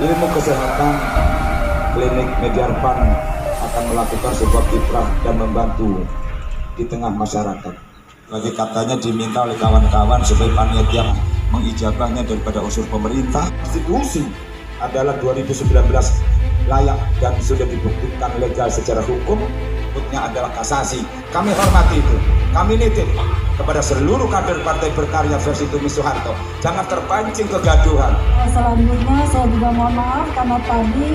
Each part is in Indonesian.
Ilmu kesehatan klinik Mediarpan akan melakukan sebuah kiprah dan membantu di tengah masyarakat. Bagi katanya diminta oleh kawan-kawan supaya panitia mengijabahnya daripada unsur pemerintah. Konstitusi adalah 2019 layak dan sudah dibuktikan legal secara hukum. Berikutnya adalah kasasi. Kami hormati itu. Kami nitip kepada seluruh kader Partai Berkarya versi Tumi Soeharto, jangan terpancing kegaduhan. Selanjutnya saya juga mohon maaf karena tadi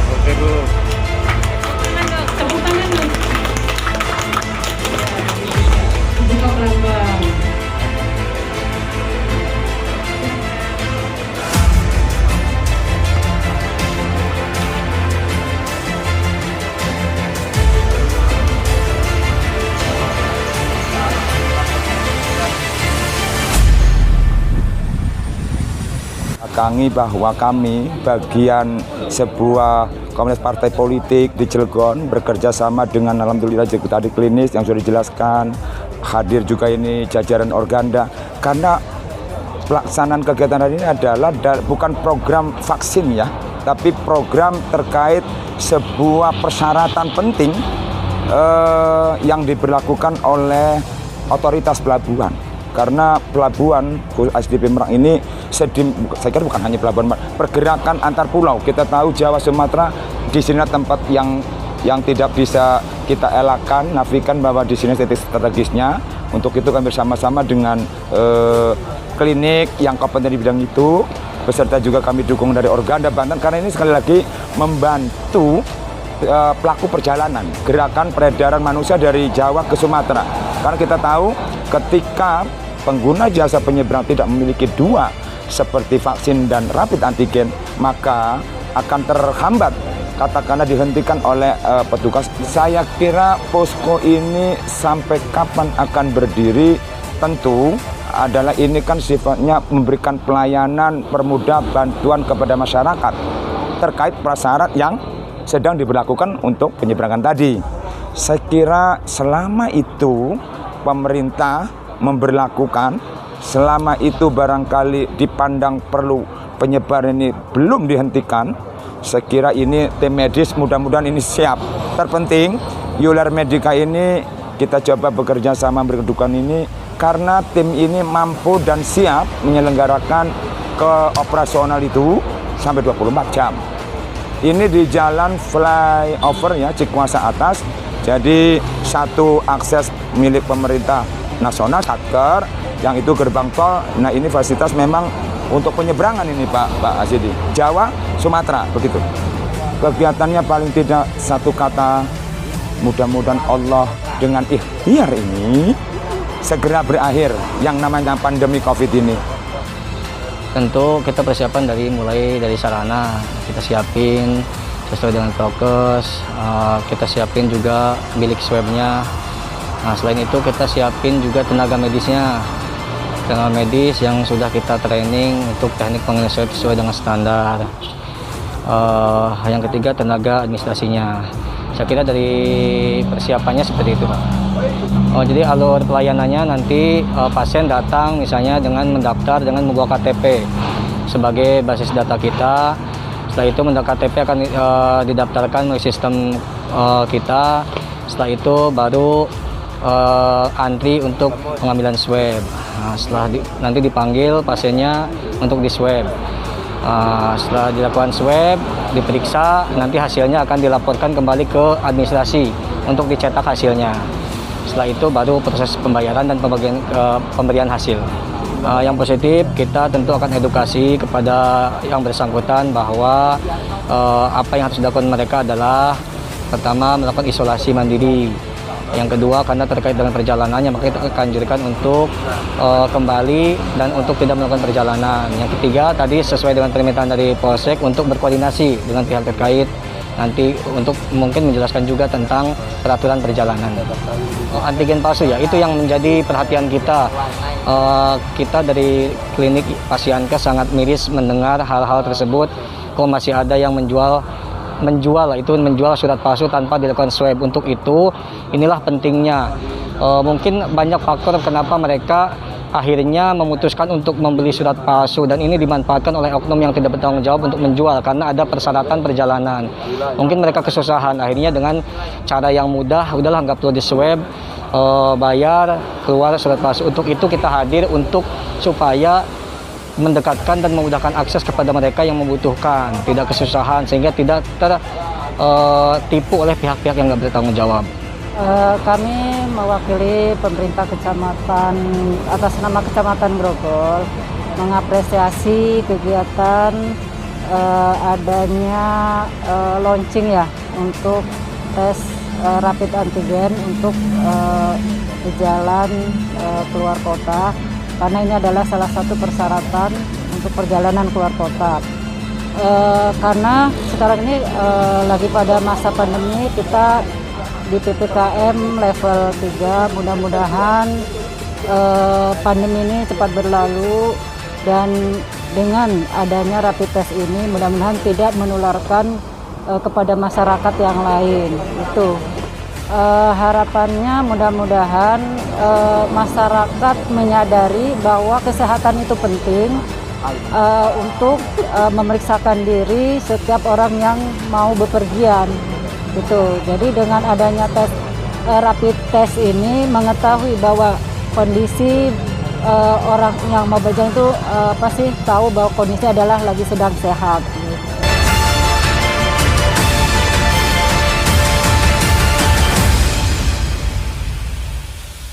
Oke Bu. tepuk tangan nih. Buka pelan-pelan. Bahwa kami bagian sebuah komunitas partai politik di Cilegon bekerja sama dengan alhamdulillah tadi klinis yang sudah dijelaskan, hadir juga ini jajaran Organda, karena pelaksanaan kegiatan hari ini adalah bukan program vaksin ya, tapi program terkait sebuah persyaratan penting yang diberlakukan oleh otoritas pelabuhan. Karena pelabuhan SDP Merak ini saya kira bukan hanya pelabuhan, pergerakan antar pulau. Kita tahu Jawa, Sumatera di sini tempat yang tidak bisa kita elakkan, nafikan bahwa di sini titik strategisnya. Untuk itu kami bersama-sama dengan klinik yang kompeten di bidang itu, beserta juga kami dukung dari Organda Banten, karena ini sekali lagi membantu pelaku perjalanan, gerakan peredaran manusia dari Jawa ke Sumatera. Karena kita tahu ketika pengguna jasa penyeberang tidak memiliki dua seperti vaksin dan rapid antigen, maka akan terhambat, katakanlah dihentikan oleh petugas. Saya kira posko ini sampai kapan akan berdiri, tentu adalah ini kan sifatnya memberikan pelayanan, permudah bantuan kepada masyarakat terkait prasyarat yang sedang diberlakukan untuk penyeberangan tadi. Saya kira selama itu pemerintah memberlakukan, selama itu barangkali dipandang perlu penyebaran ini belum dihentikan, saya kira ini tim medis mudah-mudahan ini siap. Terpenting Yular Medica ini kita coba bekerja sama berkedudukan ini karena tim ini mampu dan siap menyelenggarakan ke operasional itu sampai 24 jam. Ini di jalan flyover ya, Cikuasa Atas. Jadi satu akses milik pemerintah nasional, Satker, yang itu gerbang tol. Nah ini fasilitas memang untuk penyeberangan ini Pak Azidi. Jawa, Sumatera, begitu. Kegiatannya paling tidak satu kata, mudah-mudahan Allah dengan ikhtiar ini segera berakhir yang namanya pandemi COVID ini. Tentu kita persiapan mulai dari sarana, kita siapin sesuai dengan prokes, kita siapin juga bilik swabnya. Nah, selain itu kita siapin juga tenaga medisnya, tenaga medis yang sudah kita training untuk teknik pengelolaan sesuai dengan standar. Yang ketiga tenaga administrasinya. Saya kira dari persiapannya seperti itu, Pak. Jadi alur pelayanannya nanti pasien datang misalnya dengan mendaftar dengan membawa KTP sebagai basis data kita. Setelah itu KTP akan didaftarkan melalui sistem kita. Setelah itu baru antri untuk pengambilan swab. Nah, nanti dipanggil pasiennya untuk di swab. Setelah dilakukan swab, diperiksa, nanti hasilnya akan dilaporkan kembali ke administrasi untuk dicetak hasilnya. Setelah itu baru proses pembayaran dan pemberian hasil. Yang positif, kita tentu akan edukasi kepada yang bersangkutan bahwa apa yang harus dilakukan mereka adalah pertama melakukan isolasi mandiri. Yang kedua, karena terkait dengan perjalanannya, maka kita akan anjurkan untuk kembali dan untuk tidak melakukan perjalanan. Yang ketiga, tadi sesuai dengan permintaan dari Polsek untuk berkoordinasi dengan pihak terkait nanti untuk mungkin menjelaskan juga tentang peraturan perjalanan. Antigen palsu ya, itu yang menjadi perhatian kita. Kita dari klinik Pasienkes sangat miris mendengar hal-hal tersebut. Kok masih ada yang menjual surat palsu tanpa dilakukan swab. Untuk itu inilah pentingnya. Mungkin banyak faktor kenapa mereka akhirnya memutuskan untuk membeli surat palsu, dan ini dimanfaatkan oleh oknum yang tidak bertanggung jawab untuk menjual karena ada persyaratan perjalanan. Mungkin mereka kesusahan, akhirnya dengan cara yang mudah, udahlah nggak perlu di swab, bayar, keluar surat palsu. Untuk itu kita hadir untuk supaya mendekatkan dan memudahkan akses kepada mereka yang membutuhkan, tidak kesusahan, sehingga tidak tertipu oleh pihak-pihak yang nggak bertanggung jawab. Kami mewakili pemerintah kecamatan atas nama Kecamatan Grogol mengapresiasi kegiatan adanya launching ya untuk tes rapid antigen untuk jalan keluar kota, karena ini adalah salah satu persyaratan untuk perjalanan keluar kota. Karena sekarang ini lagi pada masa pandemi, kita di PPKM level 3, mudah-mudahan pandemi ini cepat berlalu, dan dengan adanya rapid test ini mudah-mudahan tidak menularkan kepada masyarakat yang lain. Itu harapannya, mudah-mudahan masyarakat menyadari bahwa kesehatan itu penting, untuk memeriksakan diri setiap orang yang mau bepergian. Gitu. Jadi dengan adanya tes rapid test ini mengetahui bahwa kondisi orang yang mau berjalan itu pasti tahu bahwa kondisi adalah lagi sedang sehat.